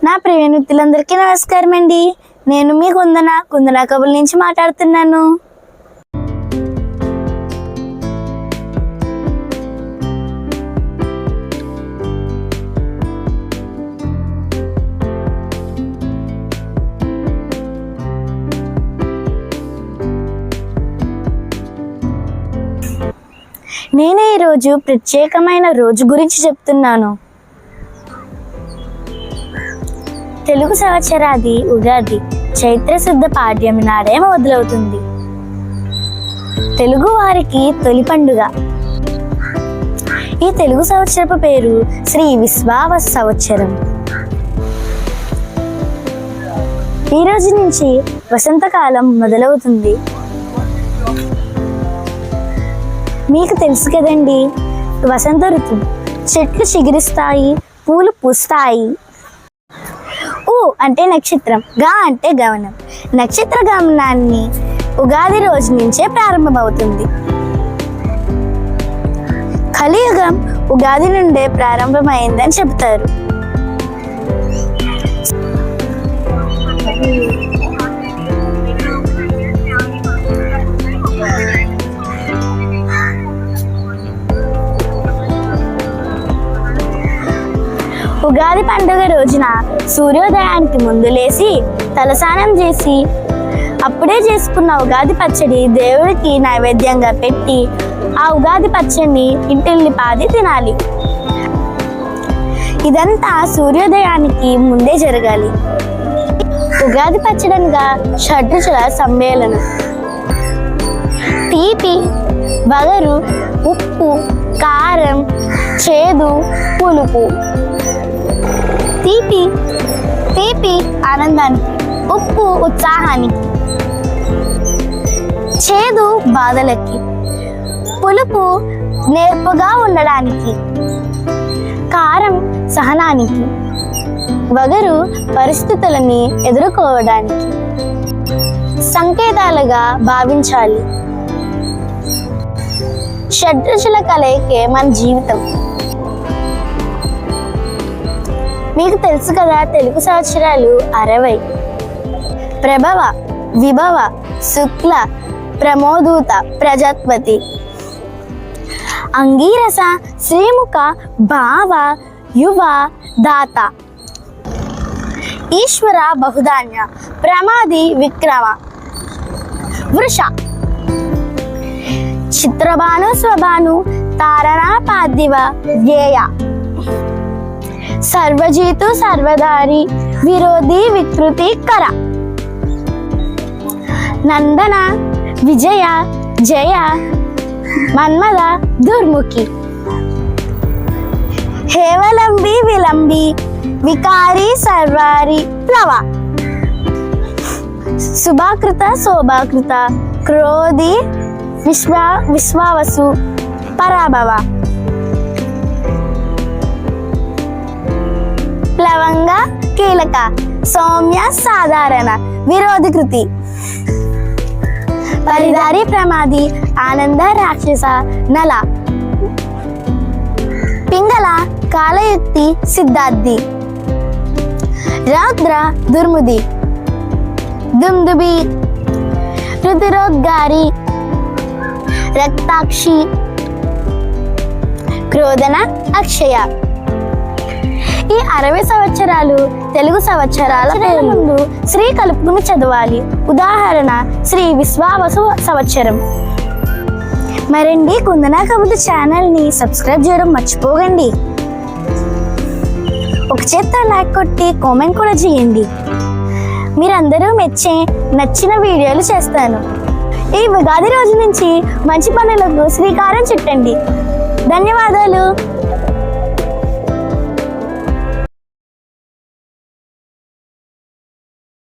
నా ప్రియ మిత్రులందరికీ నమస్కారం అండి. నేను మీ కుందన కబుర్ల నుంచి మాట్లాడుతున్నాను. నేను ఈరోజు ప్రత్యేకమైన రోజు గురించి చెప్తున్నాను. తెలుగు సంవత్సరాది ఉగాది చైత్ర శుద్ధ పాడ్యమి నాడే మొదలవుతుంది. తెలుగు వారికి తొలి పండుగ. ఈ తెలుగు సంవత్సరపు పేరు శ్రీ విశ్వావస సంవత్సరం. ఈ రోజు నుంచి వసంతకాలం మొదలవుతుంది. మీకు తెలుసు కదండి, వసంత ఋతువు. చెట్లు చిగురిస్తాయి, పూలు పూస్తాయి. ఊ అంటే నక్షత్రం, గా అంటే గమనం. నక్షత్ర గమనాన్ని ఉగాది రోజు నుంచే ప్రారంభమవుతుంది. కలియుగం ఉగాది నుండే ప్రారంభమైందని చెబుతారు. ఉగాది పండుగ రోజున సూర్యోదయానికి ముందు లేచి తలస్నానం చేసి అప్పుడే చేసుకున్న ఉగాది పచ్చడి దేవుడికి నైవేద్యంగా పెట్టి ఆ ఉగాది పచ్చడిని ఇంటిల్లి పాది తినాలి. ఇదంతా సూర్యోదయానికి ముందే జరగాలి. ఉగాది పచ్చడనగా షడ్రుచుల సమ్మేళనం. తీపి, వగరు, ఉప్పు, కారం, చేదు, పులుపు. తీపి ఆనందానికి, ఉప్పు ఉత్సాహానికి, చేదు బాధలకి, పులుపు నేర్పుగా ఉండడానికి, కారం సహనానికి, వగరు పరిస్థితులని ఎదుర్కోవడానికి సంకేతాలుగా భావించాలి. షడ్రుచుల కలయికే మన జీవితం. మీకు తెలుసు కదా, తెలుగు సంవత్సరాలు 60. ప్రభవ, విభవ, శుక్ల, ప్రమోదూత, ప్రజాత్పతి, అంగీరస, శ్రీముఖ, భావ, యువ, దాత, ఈశ్వర, బహుధాన్య, ప్రమాది, విక్రమ, వృష, చిత్రభాను, స్వభాను, తారణ, పార్థివ, వ్యయ, సర్వజీతు, సర్వధారి, విరోధి, వికృతి, కర, నందన, విజయ, జయ, మన్మద, దుర్ముఖి, హేవలంబి, విలంబి, వికారి, సర్వారి, ప్లవ, శుభాకృత, శోభాకృత, క్రోధి, విశ్వావసు, పరాభవ, ప్లవంగ, కీలక, సౌమ్య, సాధారణ, విరోధికృతి, పరిదారి, ప్రమాది, ఆనంద, రాక్షస, నల, పింగళ, కాలయుక్తి, సిద్ధార్థి, రౌద్ర, దుర్ముది, దుందుబి, రుధిరోద్గారి, రక్తాక్షి, క్రోధన, అక్షయ. ఈ 60 సంవత్సరాలు తెలుగు సంవత్సరాల ముందు శ్రీ కలుపుకుని చదవాలి. ఉదాహరణ శ్రీ విశ్వావసు సంవత్సరం. మరండి, కుందన కబుర్ల ఛానల్ని సబ్స్క్రైబ్ చేయడం మర్చిపోకండి. ఒక చేత్తో లైక్ కొట్టి కామెంట్ కూడా చేయండి. మీరందరూ మెచ్చే నచ్చిన వీడియోలు చేస్తాను. ఈ ఉగాది రోజు నుంచి మంచి పనులకు శ్రీకారం చుట్టండి. ధన్యవాదాలు.